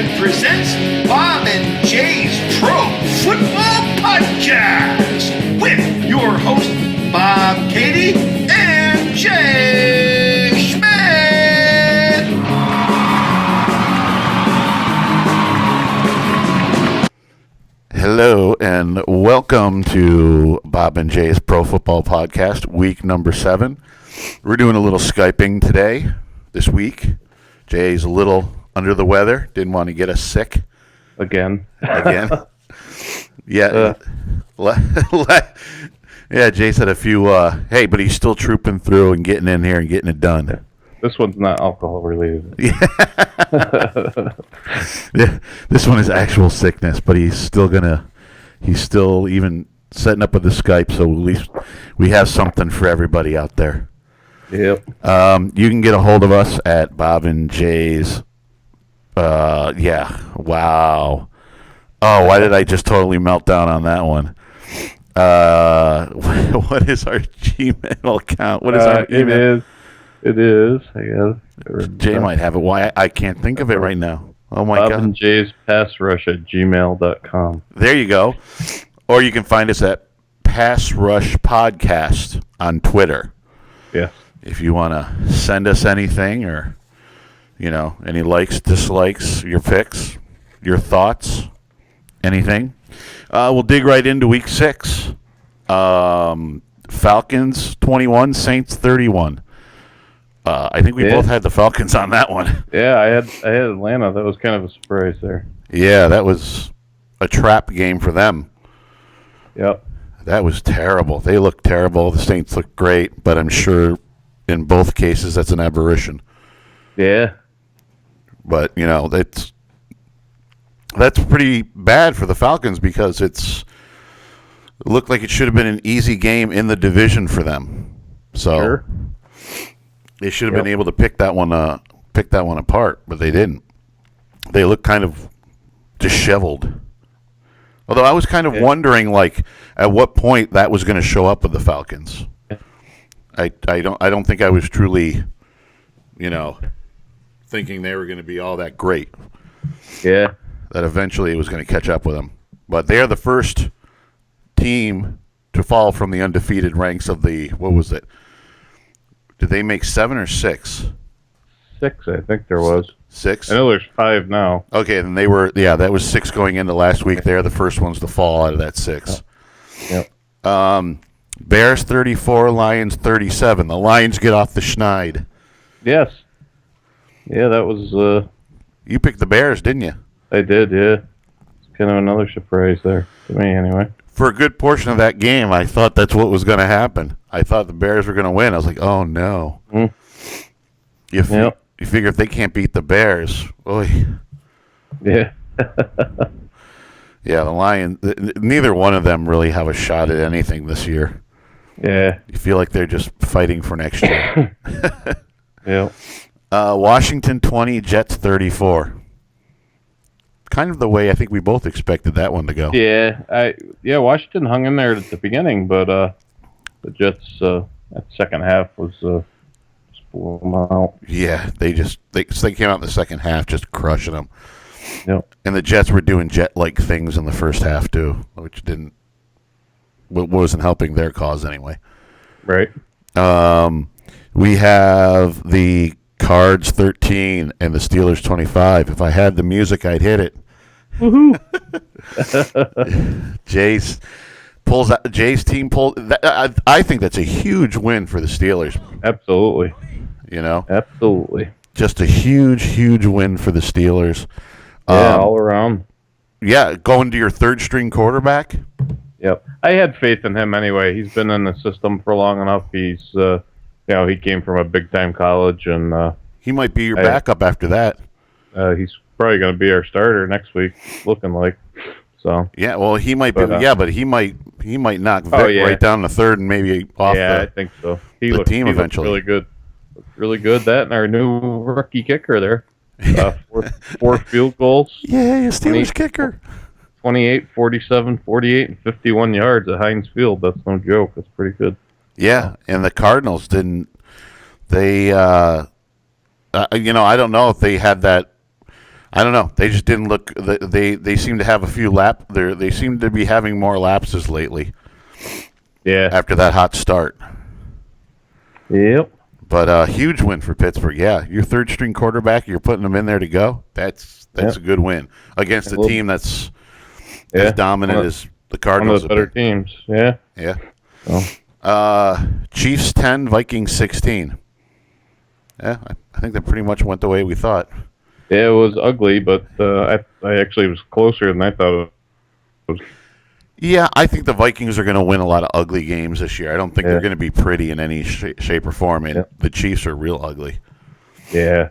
wk7 presents Bob and Jay's Pro Football Podcast with your host, Bob Katie and Jay Schmidt. Hello and welcome to Bob and Jay's Pro Football Podcast, week number 7. We're doing a little Skyping today, this week. Jay's a little under the weather, didn't want to get us sick. Again. Yeah. Yeah, Jay said a few, hey, but he's still trooping through and getting in here and getting it done. This one's not alcohol related. Yeah, this one is actual sickness, but he's still even setting up with the Skype, so at least we have something for everybody out there. Yep. You can get a hold of us at Bob and Jay's. Wow. Oh, why did I just totally melt down on that one? What is our Gmail account? What is our email? It is. I guess. Jay might have it. Why? I can't think of it right now. Oh, my God. Bob and Jay's PassRush@gmail.com. There you go. Or you can find us at Pass Rush Podcast on Twitter. Yeah. If you want to send us anything or, any likes, dislikes, your picks, your thoughts, anything. We'll dig right into week 6. Falcons 21, Saints 31. I think we both had the Falcons on that one. Yeah, I had Atlanta. That was kind of a surprise there. Yeah, that was a trap game for them. Yep. That was terrible. They looked terrible. The Saints looked great, but I'm sure in both cases that's an aberration. Yeah. But, that's pretty bad for the Falcons because it looked like it should have been an easy game in the division for them. So sure. They should have been able to pick that one apart, but they didn't. They looked kind of disheveled. Although I was kind of wondering, at what point that was going to show up with the Falcons. I don't think I was truly, thinking they were going to be all that great. Yeah. That eventually it was going to catch up with them. But they're the first team to fall from the undefeated ranks of what was it? Did they make 7 or 6? 6, I think there was. 6? I know there's 5 now. Okay, then that was 6 going into last week. They're the first ones to fall out of that 6. Yep. Bears 34, Lions 37. The Lions get off the schneid. Yes. Yeah, that was... You picked the Bears, didn't you? I did, yeah. It's kind of another surprise there, to me anyway. For a good portion of that game, I thought that's what was going to happen. I thought the Bears were going to win. I was like, oh, no. Mm. You figure if they can't beat the Bears, oy. Yeah. Yeah, the Lions, neither one of them really have a shot at anything this year. Yeah. You feel like they're just fighting for next year. Yeah. Washington 20, Jets 34. Kind of the way I think we both expected that one to go. Yeah, Washington hung in there at the beginning, but the Jets that second half was just blew them out. Yeah, they came out in the second half just crushing them. Yep. And the Jets were doing Jet-like things in the first half too, which wasn't helping their cause anyway. Right. We have the Cards 13 and the Steelers 25. If I had the music, I'd hit it. Woohoo! Jay's team pulled. I think that's a huge win for the Steelers. Absolutely. Absolutely. Just a huge win for the Steelers. Yeah, all around. Yeah, going to your third string quarterback. Yep. I had faith in him anyway. He's been in the system for long enough. He's he came from a big time college, and he might be your backup after that. He's probably going to be our starter next week, looking like. So yeah, well, he might be. But he might knock Vic right down the third and maybe off. I think so. The team eventually. Really good. Really good. That and our new rookie kicker there. 4 field goals. Yeah, Steelers kicker. 28, 47, 48, and 51 yards at Heinz Field. That's no joke. That's pretty good. Yeah, and the Cardinals didn't. They, I don't know if they had that. I don't know. They just didn't look. They seem to have a few They seem to be having more lapses lately. Yeah. After that hot start. Yep. But a huge win for Pittsburgh. Yeah, your third string quarterback, you're putting them in there to go. That's a good win against a team that's as dominant as the Cardinals. One of the better teams. Yeah. Yeah. So. Chiefs 10, Vikings 16. Yeah, I think that pretty much went the way we thought. Yeah, it was ugly, but I actually was closer than I thought it was. Yeah, I think the Vikings are going to win a lot of ugly games this year. I don't think they're going to be pretty in any shape or form. And the Chiefs are real ugly. Yeah.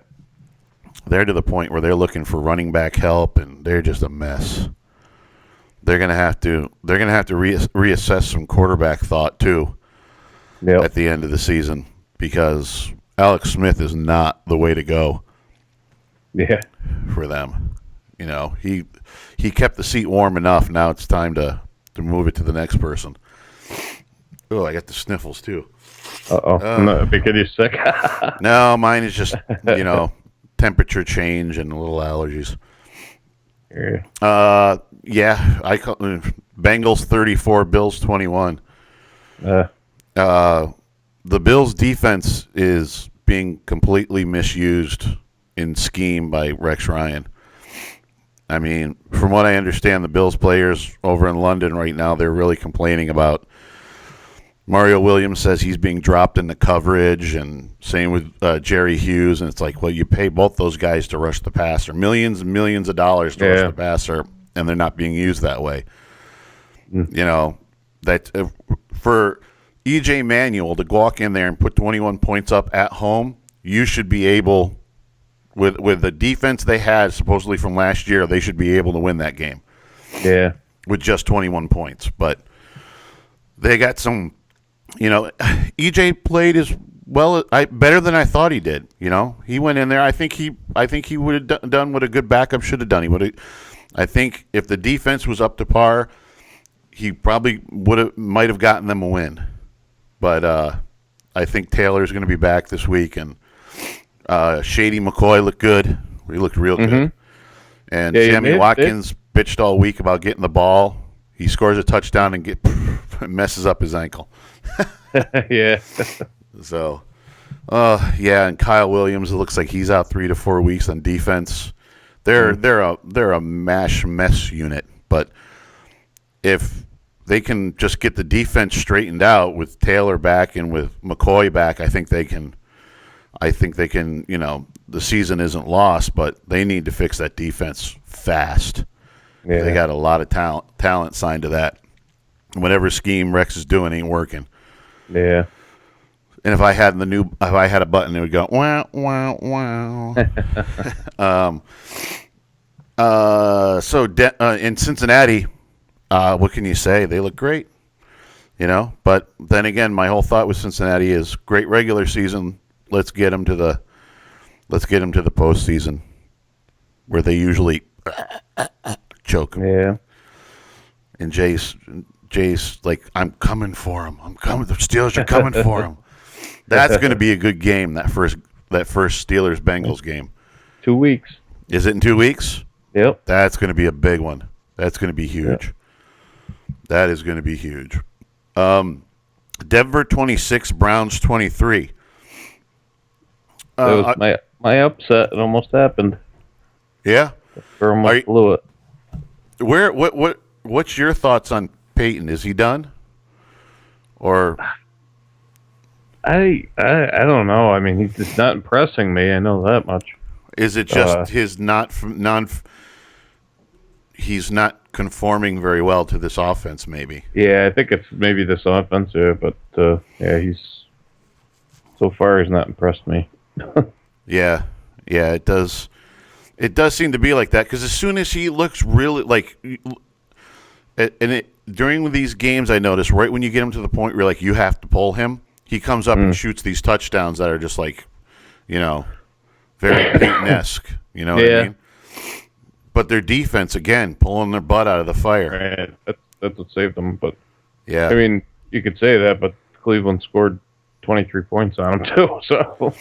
They're to the point where they're looking for running back help, and they're just a mess. They're going to have to reassess some quarterback thought too at the end of the season, because Alex Smith is not the way to go. Yeah. For them, he kept the seat warm enough. Now it's time to move it to the next person. Oh, I got the sniffles too. Because you're sick. No, mine is just temperature change and a little allergies. I call Bengals 34, Bills 21. The Bills defense is being completely misused in scheme by Rex Ryan. I mean, from what I understand, the Bills players over in London right now, they're really complaining about Mario Williams says he's being dropped in the coverage, and same with Jerry Hughes. And it's like, well, you pay both those guys to rush the passer, millions and millions of dollars to rush the passer, and they're not being used that way. That for E.J. Manuel to walk in there and put 21 points up at home, you should be able, with the defense they had supposedly from last year, they should be able to win that game. Yeah. With just 21 points. But they got some, EJ played as well, better than I thought he did. He went in there. I think he would have done what a good backup should have done. I think if the defense was up to par, he probably might have gotten them a win. But I think Taylor's going to be back this week, and Shady McCoy looked good. He looked real good. And Sammy Watkins bitched all week about getting the ball. He scores a touchdown and messes up his ankle. Yeah. So, and Kyle Williams, it looks like he's out 3 to 4 weeks on defense. They're a mess unit, but if they can just get the defense straightened out with Taylor back and with McCoy back, I think they can. The season isn't lost, but they need to fix that defense fast. Yeah. They got a lot of talent signed to that. Whatever scheme Rex is doing ain't working. Yeah. And if I had a button, it would go wow wow wow. So in Cincinnati, what can you say? They look great, But then again, my whole thought with Cincinnati is great regular season. Let's get them to the postseason, where they usually choke. Yeah. And Jay's like, I'm coming for him. I'm coming. The Steelers are coming for him. That's going to be a good game. That first Steelers Bengals game. 2 weeks. Is it in 2 weeks? Yep. That's going to be a big one. That's going to be huge. Yep. That is going to be huge. Denver 26, Browns 23. That was my upset. It almost happened. Yeah. Or almost blew it. What's your thoughts on Peyton? Is he done? Or I don't know. I mean, he's just not impressing me. I know that much. Is it just he's not conforming very well to this offense, maybe? Yeah, I think it's maybe this offense, but he's so far he's not impressed me. Yeah, it does. It does seem to be like that, because as soon as he looks really like, during these games, I notice right when you get him to the point where like you have to pull him, he comes up and shoots these touchdowns that are just like, very Peyton-esque. You know what I mean? But their defense, again, pulling their butt out of the fire. Right. That's what saved them. But yeah, I mean, you could say that, but Cleveland scored 23 points on them too. So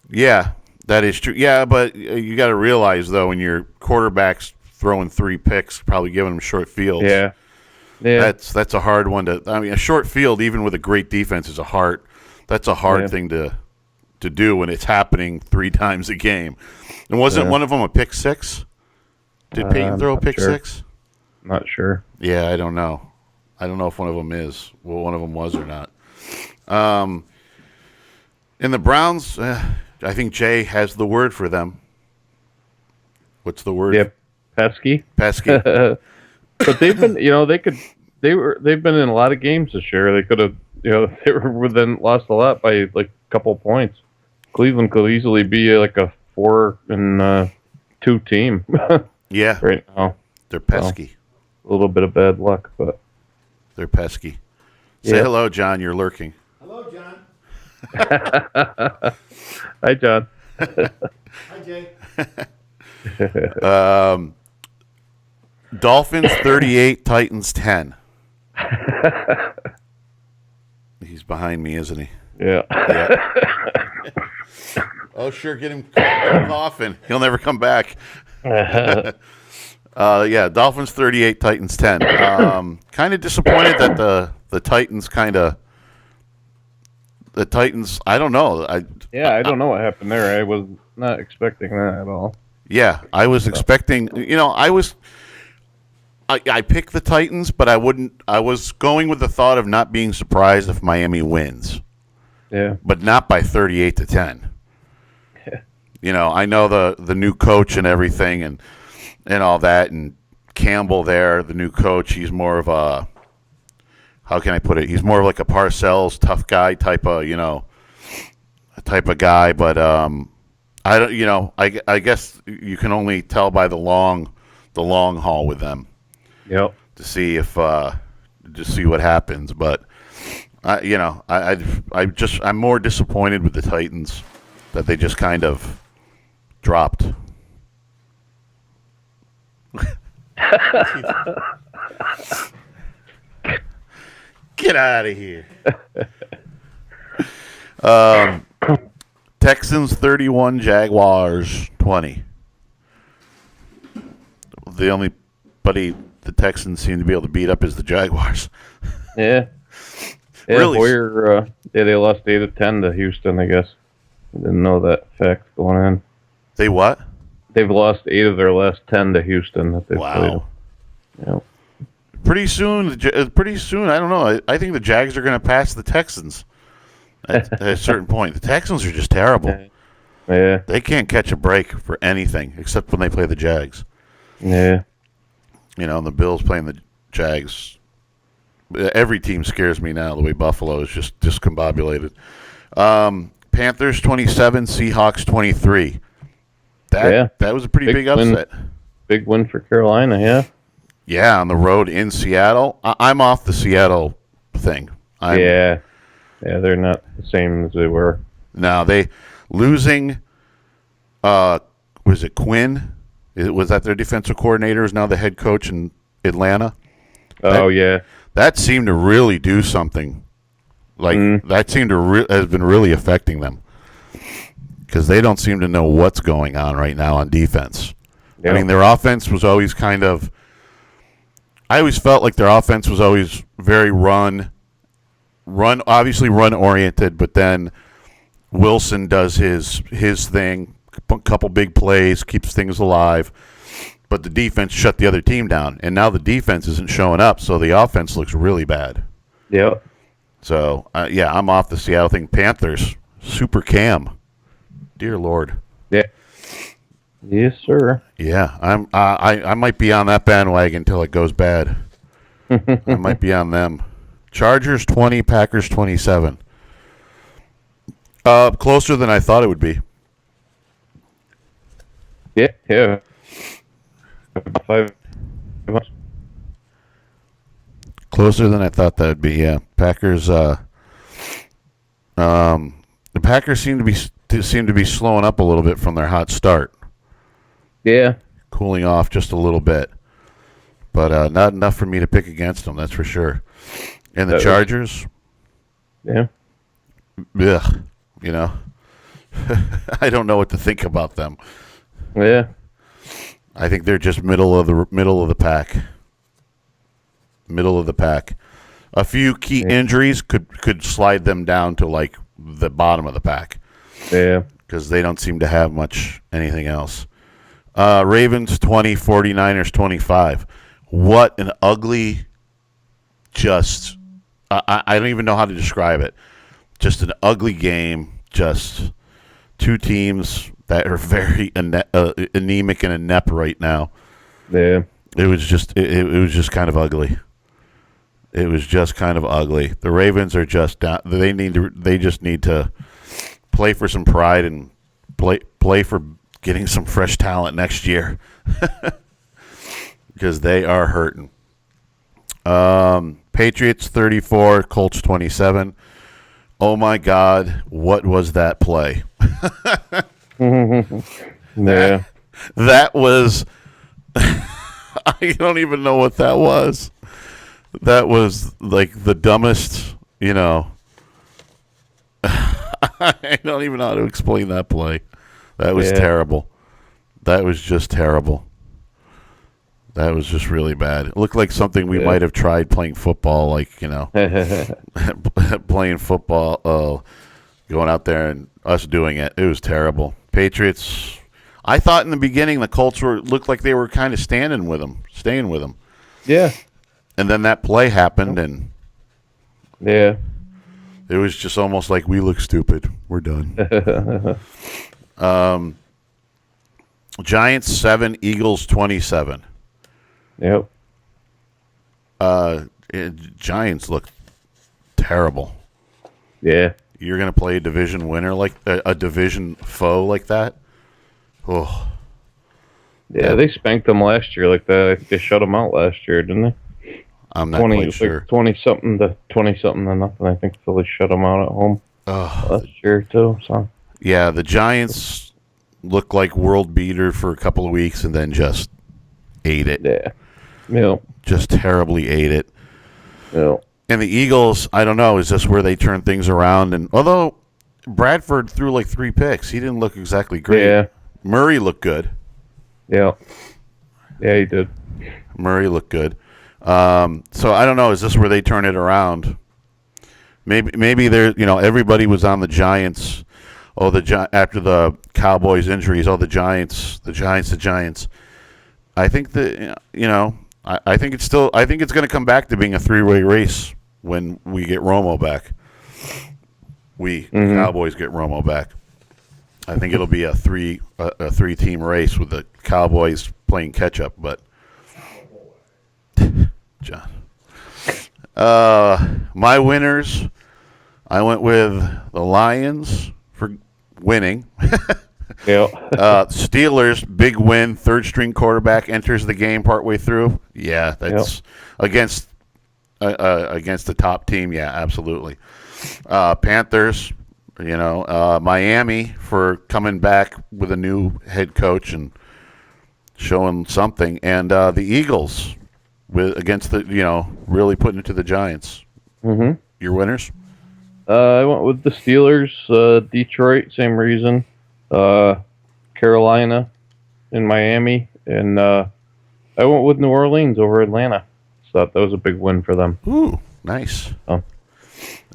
yeah, That is true. Yeah, but you got to realize, though, when your quarterback's throwing 3 picks, probably giving them short fields. Yeah. That's a hard one to. I mean, a short field, even with a great defense, is a hard. That's a hard thing to do when it's happening 3 times a game. And wasn't one of them a pick 6? Did Peyton throw a pick 6? Not sure. Yeah, I don't know. I don't know if one of them is. Well, one of them was or not. In the Browns, I think Jay has the word for them. What's the word? Yep, pesky. Pesky. But they've been, they've been in a lot of games this year. They could have, they were then lost a lot by like a couple points. Cleveland could easily be like a 4-2 team. Yeah. Right now. They're pesky. A little bit of bad luck, but they're pesky. Say hello, John. You're lurking. Hello, John. Hi, John. Hi, Jay. Dolphins 38, Titans 10. He's behind me, isn't he? Yeah. Oh, sure. Get him coughing. He'll never come back. Dolphins 38, Titans 10. Kind of disappointed that the Titans the Titans, I don't know. I don't know what happened there. I was not expecting that at all. Yeah, I was expecting, I picked the Titans, but I was going with the thought of not being surprised if Miami wins. Yeah. But not by 38 to 10. I know the new coach and everything and all that, and Campbell there, the new coach, he's more of a, how can I put it? He's more of like a Parcells tough guy type of guy, but I don't, I guess you can only tell by the long haul with them. Yep. To see if just see what happens, but I'm more disappointed with the Titans that they just kind of dropped. Get out of here. Texans 31, Jaguars 20. The only buddy the Texans seem to be able to beat up is the Jaguars. Yeah. Yeah, Really? Hoyer, they lost 8 of 10 to Houston, I guess. I didn't know that fact going on. They what? They've lost 8 of their last 10 to Houston that they've played. Wow. Pretty soon, I don't know. I think the Jags are going to pass the Texans at a certain point. The Texans are just terrible. Yeah. They can't catch a break for anything except when they play the Jags. Yeah. The Bills playing the Jags. Every team scares me now. The way Buffalo is just discombobulated. Panthers 27, Seahawks 23. That was a pretty big upset. Big win for Carolina, yeah. Yeah, on the road in Seattle. I'm off the Seattle thing. Yeah, they're not the same as they were. No, they losing. Was it Quinn? Was that their defensive coordinator? Is now the head coach in Atlanta? That seemed to really do something. That seemed to has been really affecting them because they don't seem to know what's going on right now on defense. Yep. I mean, their offense was always kind of. I always felt like their offense was always very obviously run oriented, but then Wilson does his thing, a couple big plays, keeps things alive, but the defense shut the other team down, and now the defense isn't showing up, so the offense looks really bad. Yeah. So I'm off the Seattle thing. Panthers, Super Cam, dear Lord. Yeah. Yes, sir. Yeah, I might be on that bandwagon until it goes bad. I might be on them. Chargers 20, Packers 27. Closer than I thought it would be. Yeah. 5 Closer than I thought that would be. Yeah, Packers. The Packers seem to be slowing up a little bit from their hot start. Yeah. Cooling off just a little bit. But not enough for me to pick against them, that's for sure. And the Chargers? Yeah. Ugh, I don't know what to think about them. Yeah. I think they're just middle of the pack. Middle of the pack. A few key injuries could slide them down to like the bottom of the pack. Yeah. Because they don't seem to have much anything else. Ravens 20, 49ers 25. What an ugly, just, I don't even know how to describe it. Just an ugly game. Just two teams that are very anemic and inept right now. Yeah. It was just just kind of ugly. It was just kind of ugly. The Ravens are just down. They just need to play for some pride and play for getting some fresh talent next year because they are hurting. Patriots 34, Colts 27. Oh my God, what was that play? Yeah. That was I don't even know what that was. That was like the dumbest, I don't even know how to explain that play. That was terrible. That was just terrible. That was just really bad. It looked like something we might have tried playing football, like, playing football, going out there and us doing it. It was terrible. Patriots, I thought in the beginning the Colts looked like they were kind of staying with them. Yeah. And then that play happened, and yeah, it was just almost like we look stupid. We're done. Giants 7, Eagles 27. Yep. Giants look terrible. Yeah. You're going to play a division winner like a division foe like that? Oh. Yeah, they spanked them last year like that. I think they shut them out last year, didn't they? I'm not quite sure. 20-something to nothing. I think Philly shut them out at home last year too. So yeah, the Giants looked like world beater for a couple of weeks and then just ate it. Yeah. Just terribly ate it. Yeah. And the Eagles, I don't know, is this where they turn things around? And although Bradford threw like 3 picks, he didn't look exactly great. Yeah. Murray looked good. Yeah. Yeah, he did. Murray looked good. So I don't know. Is this where they turn it around? Maybe there. Everybody was on the Giants. After the Cowboys injuries, the Giants. I think that I think it's still. I think it's going to come back to being a 3-way race when we get Romo back. Cowboys get Romo back. I think it'll be a 3-team race with the Cowboys playing catch up, but. John. My winners, I went with the Lions for winning. Yeah. Steelers, big win. Third-string quarterback enters the game partway through. Yeah, that's against the top team. Yeah, absolutely. Panthers, Miami for coming back with a new head coach and showing something, and the Eagles. Against really putting it to the Giants. Mm-hmm. Your winners? I went with the Steelers, Detroit, same reason. Carolina and Miami, and I went with New Orleans over Atlanta. So that was a big win for them. Ooh, nice. Oh.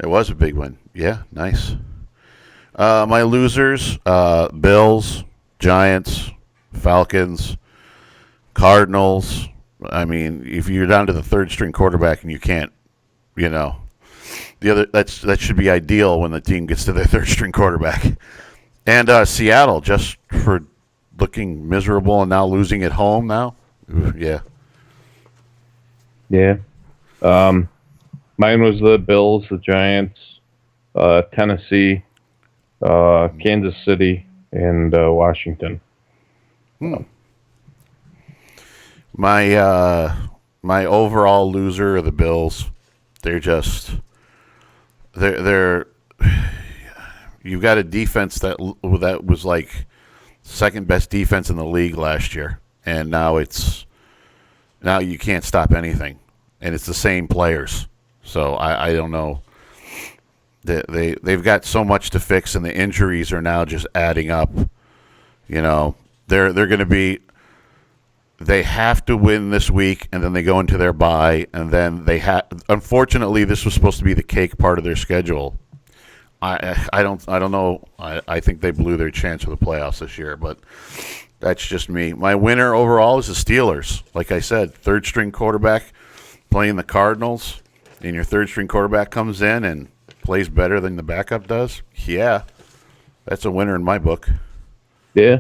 It was a big win. Yeah, nice. My losers: Bills, Giants, Falcons, Cardinals. I mean, if you're down to the third-string quarterback and you can't, the other that should be ideal when the team gets to their third-string quarterback. And Seattle, just for looking miserable and now losing at home now. Yeah. Yeah. Mine was the Bills, the Giants, Tennessee, Kansas City, and Washington. My overall loser are the Bills. They're you've got a defense that was like second best defense in the league last year, and now you can't stop anything, and it's the same players. So I don't know. They've got so much to fix, and the injuries are now just adding up. You know, they're going to be. They have to win this week, and then they go into their bye, and then they have. Unfortunately, this was supposed to be the cake part of their schedule. I don't know. I think they blew their chance for the playoffs this year, but that's just me. My winner overall is the Steelers. Like I said, third string quarterback playing the Cardinals, and your third string quarterback comes in and plays better than the backup does. Yeah, that's a winner in my book. Yeah.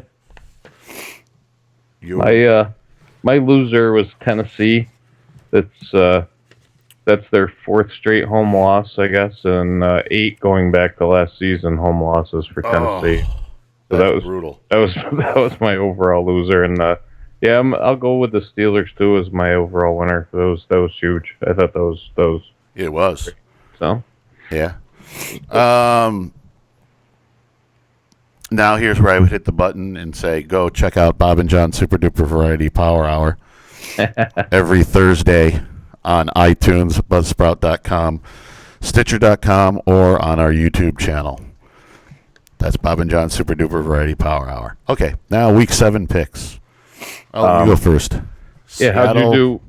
You. My loser was Tennessee. That's their fourth straight home loss, I guess, and 8 going back to last season home losses for Tennessee. So that was brutal. That was my overall loser, and I'll go with the Steelers too as my overall winner. That was huge. I thought that was It was. so. Yeah. Now here's where I would hit the button and say, go check out Bob and John Super Duper Variety Power Hour every Thursday on iTunes, Buzzsprout.com, Stitcher.com, or on our YouTube channel. That's Bob and John Super Duper Variety Power Hour. Okay, now week 7 picks. You go first. Yeah, how'd you do?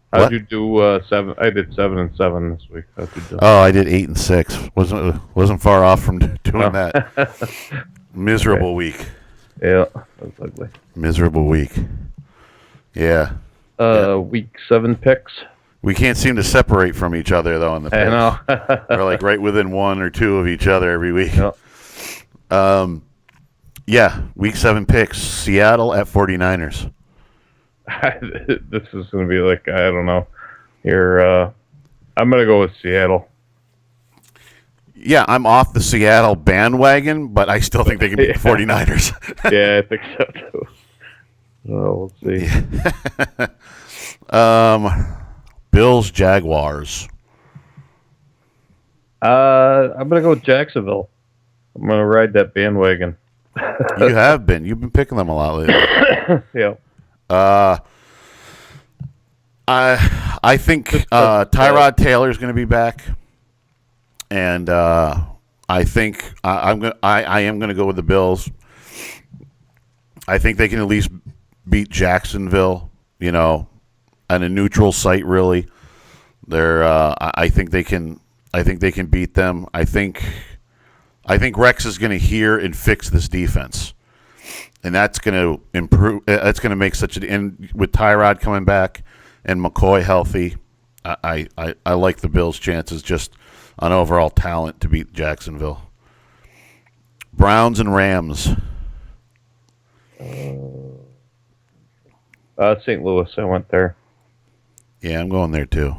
What? How'd you do 7? I did 7 and 7 this week. How'd you do? Oh, I did 8 and 6. Wasn't far off from doing that. Miserable week. Yeah, that's ugly. Miserable week. Yeah. Week 7 picks. We can't seem to separate from each other, though, in the picks. I know. We're like right within 1 or 2 of each other every week. Yep. Yeah, week 7 picks. Seattle at 49ers. This is going to be like, I don't know. I'm going to go with Seattle. Yeah, I'm off the Seattle bandwagon, but I still think they can beat the 49ers. Yeah, I think so, too. Oh, we'll see. Bills, Jaguars. I'm going to go with Jacksonville. I'm going to ride that bandwagon. You have been. You've been picking them a lot lately. Yeah. I think Tyrod Taylor is going to be back, and I think I am going to go with the Bills. I think they can at least beat Jacksonville. You know, on a neutral site. Really, I think they can. I think they can beat them. I think Rex is going to hear and fix this defense. And that's going to improve. That's going to make such an end with Tyrod coming back and McCoy healthy. I like the Bills' chances just on overall talent to beat Jacksonville. Browns and Rams. St. Louis. I went there. Yeah, I'm going there too.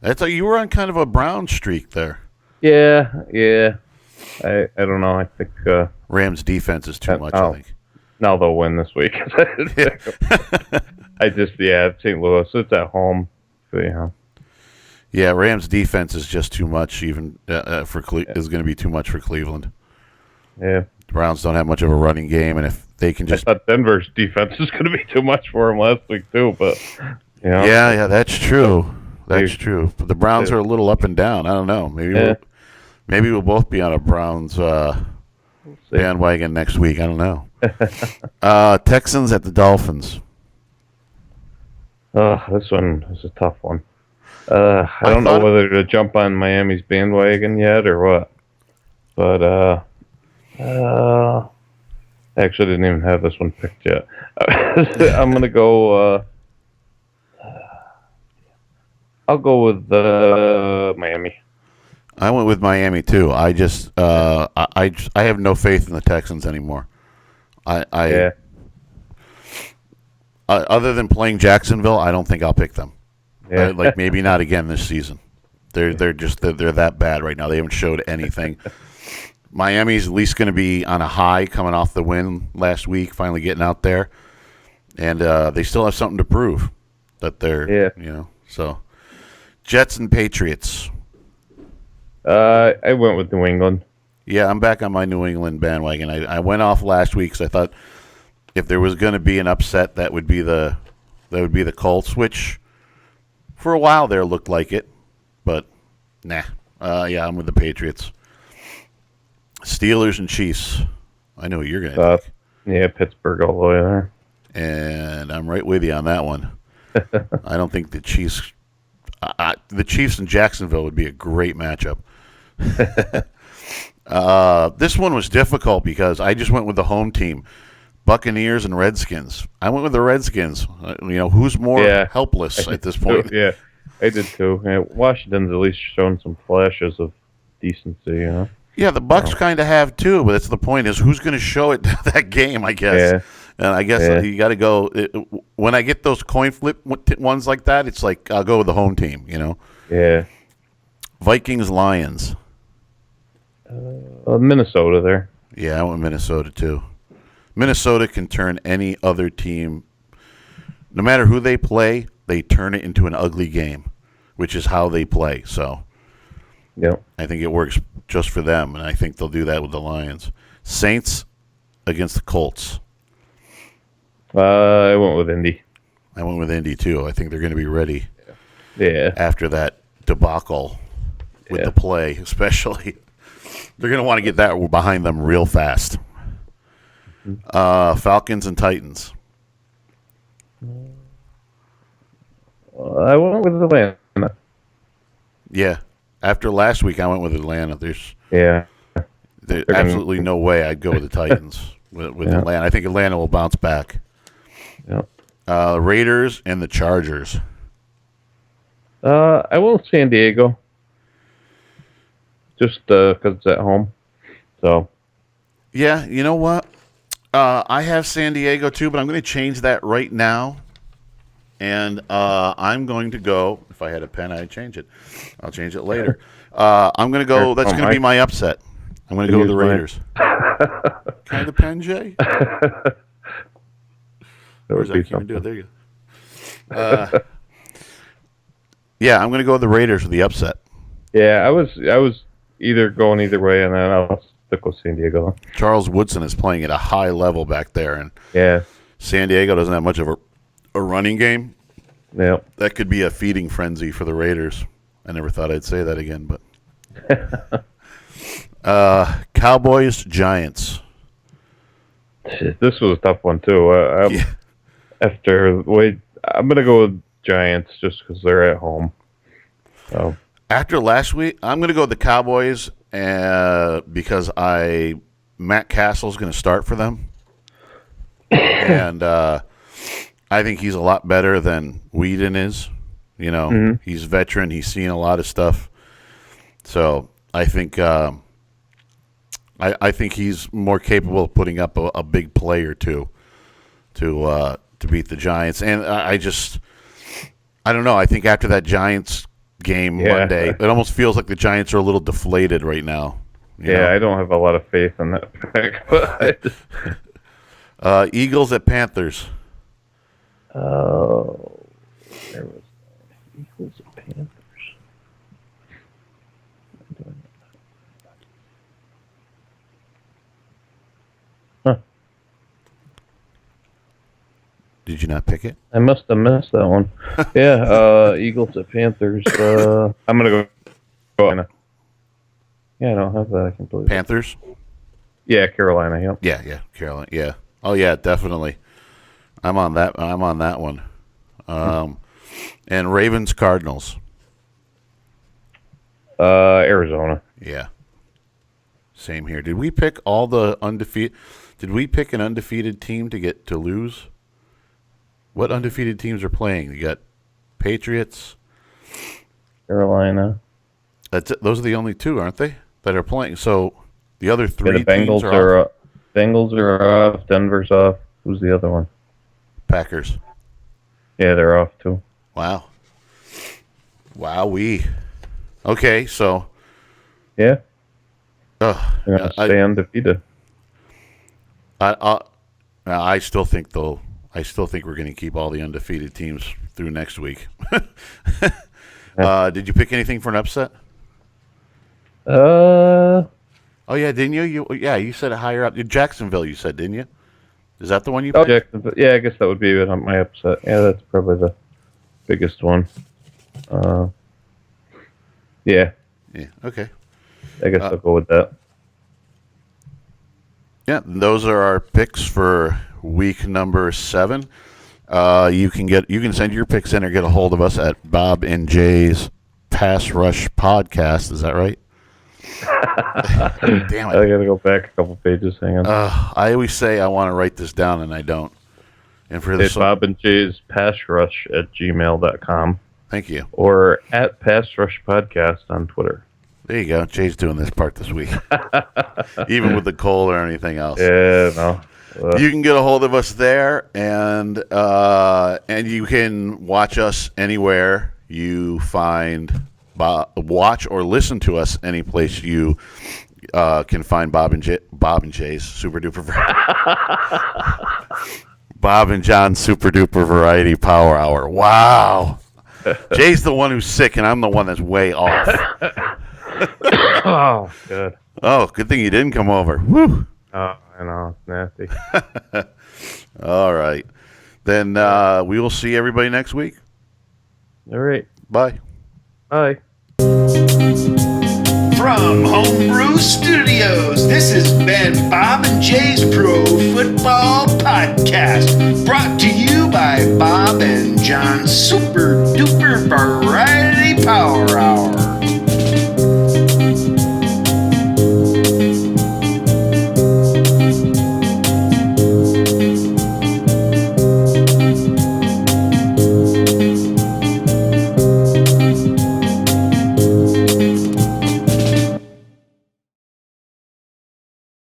You were on kind of a Brown streak there. Yeah. I don't know. I think Rams defense is too much. I think. Now they'll win this week. St. Louis. It's at home. So, yeah. Yeah, Rams defense is just too much. Even is going to be too much for Cleveland. Yeah. The Browns don't have much of a running game, and if they can just, I thought Denver's defense was going to be too much for them last week too. But yeah, that's true. That's true. But the Browns are a little up and down. I don't know. Maybe we'll both be on a Browns bandwagon next week. I don't know. Texans at the Dolphins. This one is a tough one. I don't know whether to jump on Miami's bandwagon yet or what. But I actually didn't even have this one picked yet. I'm going to go... I'll go with Miami. I went with Miami too. I just I have no faith in the Texans anymore. Other than playing Jacksonville, I don't think I'll pick them. Yeah. Like maybe not again this season. They're that bad right now. They haven't showed anything. Miami's at least going to be on a high coming off the win last week, finally getting out there, and they still have something to prove that they're so. Jets and Patriots. I went with New England. Yeah, I'm back on my New England bandwagon. I went off last week because I thought if there was going to be an upset, that would be the Colts, which for a while there looked like it, but nah, Yeah, I'm with the Patriots. Steelers and Chiefs. I know who you're going to take. Yeah, Pittsburgh all the way there. And I'm right with you on that one. I don't think the Chiefs... the Chiefs and Jacksonville would be a great matchup. This one was difficult because I just went with the home team. Buccaneers and Redskins. I went with the Redskins. Who's more helpless at this point? Yeah, I did too. Yeah, Washington's at least shown some flashes of decency, Yeah, the Bucs kind of have too, but that's the point is who's going to show it that game, I guess. Yeah. And I guess you got to go. When I get those coin flip ones like that, it's like I'll go with the home team, Yeah. Vikings, Lions. Minnesota there. Yeah, I went Minnesota too. Minnesota can turn any other team, no matter who they play, they turn it into an ugly game, which is how they play. So Yep. I think it works just for them, and I think they'll do that with the Lions. Saints against the Colts. I went with Indy. I went with Indy too. I think they're going to be ready Yeah. after that debacle with the play, especially. They're going to want to get that behind them real fast. Falcons and Titans. I went with Atlanta. Yeah. After last week, I went with Atlanta. There's absolutely no way I'd go with the Titans with Atlanta. I think Atlanta will bounce back. Yeah. Raiders and the Chargers. I went with San Diego. Just because it's at home. So. Yeah, you know what? I have San Diego too, but I'm going to change that right now. And I'm going to go. If I had a pen, I'd change it. I'll change it later. I'm going to go. That's going to be my upset. I'm going to go with the Raiders. Kind of pen, Jay? Where's that? Can you do it? There you go. Yeah, I'm going to go with the Raiders for the upset. Yeah, I was either going either way, and then I'll stick with San Diego. Charles Woodson is playing at a high level back there, and San Diego doesn't have much of a running game. Yeah, that could be a feeding frenzy for the Raiders. I never thought I'd say that again, but Cowboys, Giants. This was a tough one too. After the way, I'm gonna go with Giants just because they're at home. So after last week, I'm gonna go with the Cowboys because Matt Castle's gonna start for them, and I think he's a lot better than Whedon is. He's veteran. He's seen a lot of stuff. So I think I think he's more capable of putting up a big play or two to beat the Giants. And I don't know. I think after that Giants game Monday, it almost feels like the Giants are a little deflated right now. You know? I don't have a lot of faith in that pick. Eagles at Panthers. Oh, there was Eagles and Panthers. Huh. Did you not pick it? I must have missed that one. Eagles at Panthers. I'm gonna go. Yeah, I don't have that. I can believe Panthers. Yeah, Carolina. Yep. Yeah, Carolina. Yeah. Oh yeah, definitely. I'm on that one. And Ravens, Cardinals. Arizona. Yeah. Same here. Did we pick all the undefeated? Did we pick an undefeated team to lose? What undefeated teams are playing? You got Patriots, Carolina. That's it. Those are the only two, aren't they, that are playing? So the other three the Bengals teams are off. Bengals are off. Denver's off. Who's the other one? Packers. Yeah, they're off too. Wow. Wowee. Okay, so. Yeah. They're gonna stay undefeated. I still think though. I still think we're going to keep all the undefeated teams through next week. Did you pick anything for an upset? Oh yeah, didn't you? You said it higher up. Jacksonville, you said, didn't you? Is that the one you picked? Jacksonville. Yeah, I guess that would be my upset. Yeah, that's probably the biggest one. Yeah, Yeah. Okay. I guess I'll go with that. Yeah, those are our picks for week number 7. You can send your picks in or get a hold of us at Bob and Jay's Pass Rush Podcast. Is that right? Damn I it! gotta go back a couple pages. Hang on. I always say I want to write this down and I don't. And for It's this, Bob and Jay's Pass Rush at gmail.com thank you. or at Pass Rush Podcast on Twitter. There you go. Jay's doing this part this week, even with the cold or anything else. Yeah, no. You can get a hold of us there, and you can watch us anywhere you find watch or listen to us any place you can find Bob and Jay's Super Duper Bob and John's Super Duper Variety Power Hour. Wow, Jay's the one who's sick, and I'm the one that's way off. Oh, good. Oh, good thing you didn't come over. Woo. Oh, I know. It's nasty. All right. Then we will see everybody next week. All right. Bye. Bye. From Homebrew Studios, this has been Bob and Jay's Pro Football Podcast, brought to you by Bob and John's Super Duper Variety Power Hour.